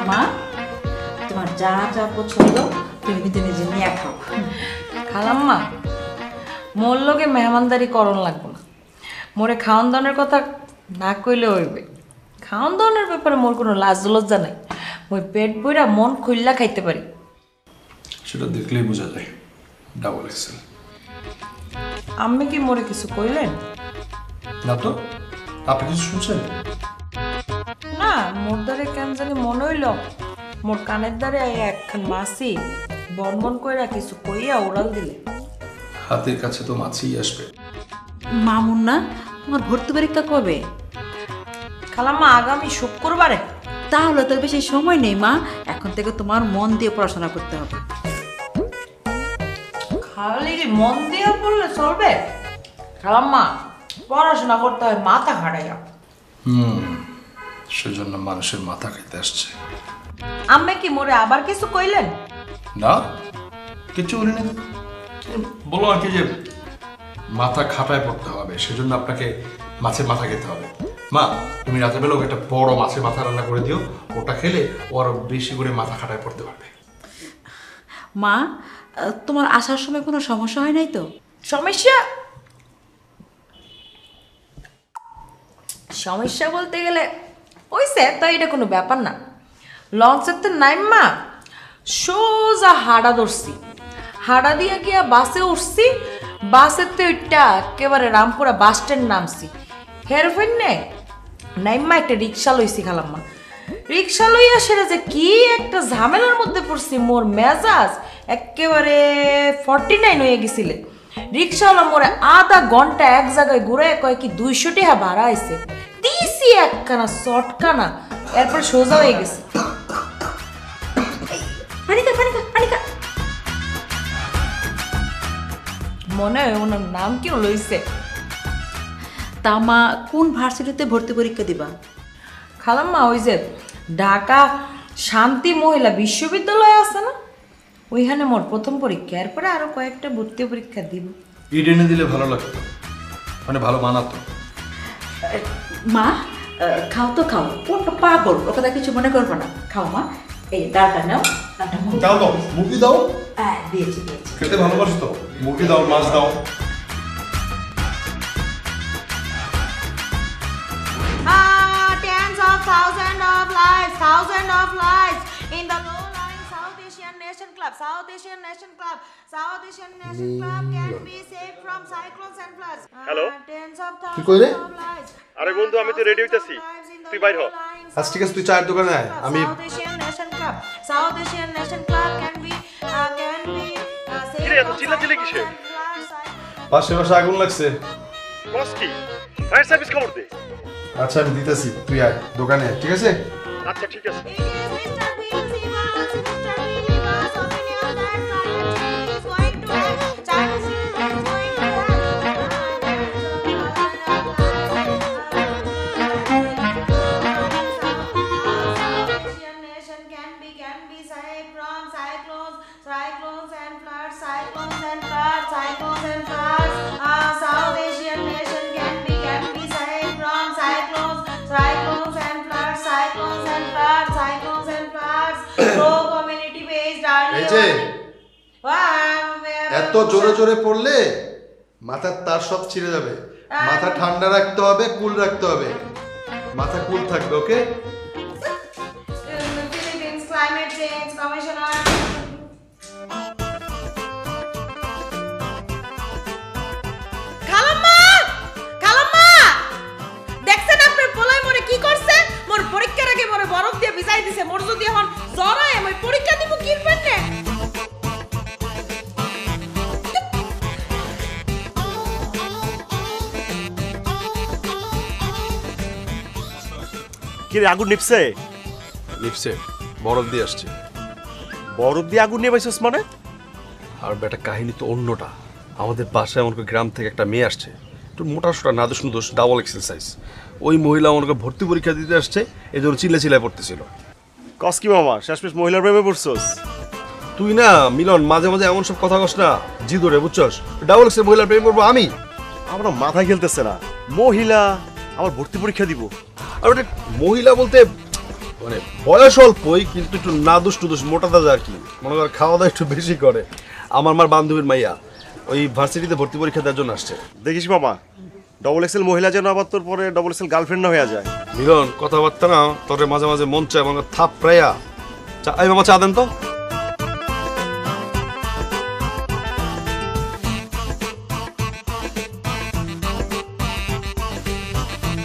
মা তোমার যা যা পছন্দ তুমি কিন্তু নিজে নিয়ে খাও। খালাম্মা মোর লগে মেহমানদারি করণ লাগবো না, মোরে খাওয়ান দাওয়ানোর কথা না কইলে হইবে। খাওয়ান দাওয়ানোর ব্যাপারে মোর কোনো লাজ লজ্জা নাই, মই পেট বইরা মন খুললা খাইতে পারি। সেটা দেখলেই বোঝা যায় ডাবল এক্সেল। আম্মে কি মোরে কিছু কইলেন? না তো, আপনি কিছু শুনছেন? না, মোর দ্বারে কেন জানি মনে হইল মোর কানের দ্বারে একখান মাছি বন বন কইরা কিছু কইয়া ওড়াল দিলে। হাতের কাছে তো মাছিই আসবে। মামুন না তোমার ভর্তি পরীক্ষা কবে? খালাম্মা আগামী শুক্রবারে। তাহলে তোর বেশি সময় নেই মা, এখন থেকে তোমার মন দিয়ে পড়াশোনা করতে হবে। খালি মন দিয়ে পড়লে চলবে? খালাম্মা পড়াশোনা করতে হয় মাথা খাটাইয়া। সেজন্য মানুষের মাথা খাইতে আসছে। আম্মে কি মোরে আবার কিছু কইলেন? না, কিছু বলিনি। বলো আর কি যে মাথা খাটায় পড়তে হবে, সেজন্য আপনাকে মাছের মাথা খেতে হবে। মা, তুমি রাতের বেলা ওকে একটা বড় মাছের মাথা রান্না করে দিও, ওটা খেলে ও আরো বেশি করে মাথা খাটায় পড়তে পারবে। মা তোমার আসার সময় কোনো সমস্যা হয় নাই তো? সমস্যা সমস্যা বলতে গেলে ওইসে তো, এটা কোনো ব্যাপার না। লঞ্চের তো নাইম্মা সোজা হাড়া ধরছি, হাড়া দিয়া গিয়া বাসে উঠছি, বাসের তো ওইটা একেবারে রামপুরা বাস স্ট্যান্ড নামছি। হেরফেন্নে নাইম্মা একটা রিক্সা লইছি খালাম্মা। রিক্সা লইয়া সেটা যে কি একটা ঝামেলার মধ্যে পড়ছি, মোর মেজাজ একেবারে 49 হয়ে গেছিলে। রিক্সাওয়ালা মোরে আধা ঘন্টা এক জায়গায় ঘুরে কয় কি 200 টাকা ভাড়া আইছে, দিছি একখানা শর্টখানা, এরপর সোজা হয়ে গেছে। মনে হয় ওনার নাম কি লইছে। তা মা কোন ভার্সিটিতে ভর্তি পরীক্ষা দিবা? খালাম্মা ওই যে ঢাকা শান্তি মহিলা বিশ্ববিদ্যালয় আছে না, ওইখানে মোর প্রথম পরীক্ষা, এরপরে আরো কয়েকটা ভর্তি পরীক্ষা দিব। ইডেনে দিলে ভালো লাগতো, মানে ভালো মানাতো। মা খাও তো খাও, কোনটা পাগল, ওর কথা কিছু মনে করবো না। খাও মা, এই ডালটা নাও। দাও দাও, মুরগি দাও। দিয়েছি। খেতে ভালোবাসো তো, মুরগি দাও, মাছ দাও। Tens of thousands of lives in the low-lying South Asian Nation Club. South Asian Nation Club can be saved from cyclones and floods. Hello? Tens of কি কইরে? thousands of lives. আরে বন্ধু, আমি তো রেডি হইতাছি, তুই বাইর হ। আচ্ছা ঠিক আছে, তুই চায়ের দোকানে আয়, আমি South Asian Nation Club can be saved কিরে, এত চিল্লাচিল্লি কিসের? পাশে আগুন লাগছে। বস কি ফায়ার সার্ভিস খবর দে। আচ্ছা আমি দিতেছি, তুই আয় দোকানে আয়, ঠিক আছে? আচ্ছা ঠিক আছে। এত জোরে জোরে পড়লে মাথার তার সব ছিঁড়ে যাবে। মাথা ঠান্ডা রাখতে হবে, কুল রাখতে হবে, মাথা কুল থাকবে। ওকে? Philippines Climate Change Commissioner. খালাম্মা দেখছেন আপনার পোলাই মোরে কি করছে? মোর পরীক্ষার আগে মোরে বরফ দিয়ে ভিজাই দিছে। মোর যদি এখন জ্বর হয় আমি পরীক্ষা দিব কি পারনে? কি রে, আগুন নিপছে? লিপসে বরফ দিয়ে আসছে। বরফ দিয়ে আগুন নিয়ে পাইছিস মানে? আর বেটা কাহিনী তো অন্যটা। আমাদের বাসায় আমাকে গ্রাম থেকে একটা মেয়ে আসছে, একটু মোটা সোটা, নাদোষ নুদোষ, ডাবল এক্সারসাইজ। ওই মহিলা আমাকে ভর্তি পরীক্ষা দিতে আসছে, এই জন্য চিল্লায় পড়তেছিল। কস কি মামা, শেষমেশ মহিলার প্রেমে পড়ছস? তুই না মিলন, মাঝে মাঝে এমন সব কথা কস না, জি ধরে বুঝছস? ডাবল এক্সের মহিলার প্রেম করবো আমি? আমার মাথায় খেলতেছে না, মহিলা আমার ভর্তি পরীক্ষা দিব। আর ওটা মহিলা বলতে মানে বয়স অল্পই কিন্তু একটু নাদুস টুদুস মোটা দাদা আর কি, মনে কর খাওয়া দাওয়া একটু বেশি করে। আমার মার বান্ধবীর মাইয়া ওই ভার্সিটিতে ভর্তি পরীক্ষা দেওয়ার জন্য আসছে। দেখিস মামা, ডবল এক্সেল মহিলা যেন আবার তোর পরে ডবল এক্সেল গার্লফ্রেন্ড না হয়ে যায়। মিলন কথাবার্তা না তোরে মাঝে মাঝে মন চায় এবং থাপ প্রায়া চা, এই মামা চা দেন তো।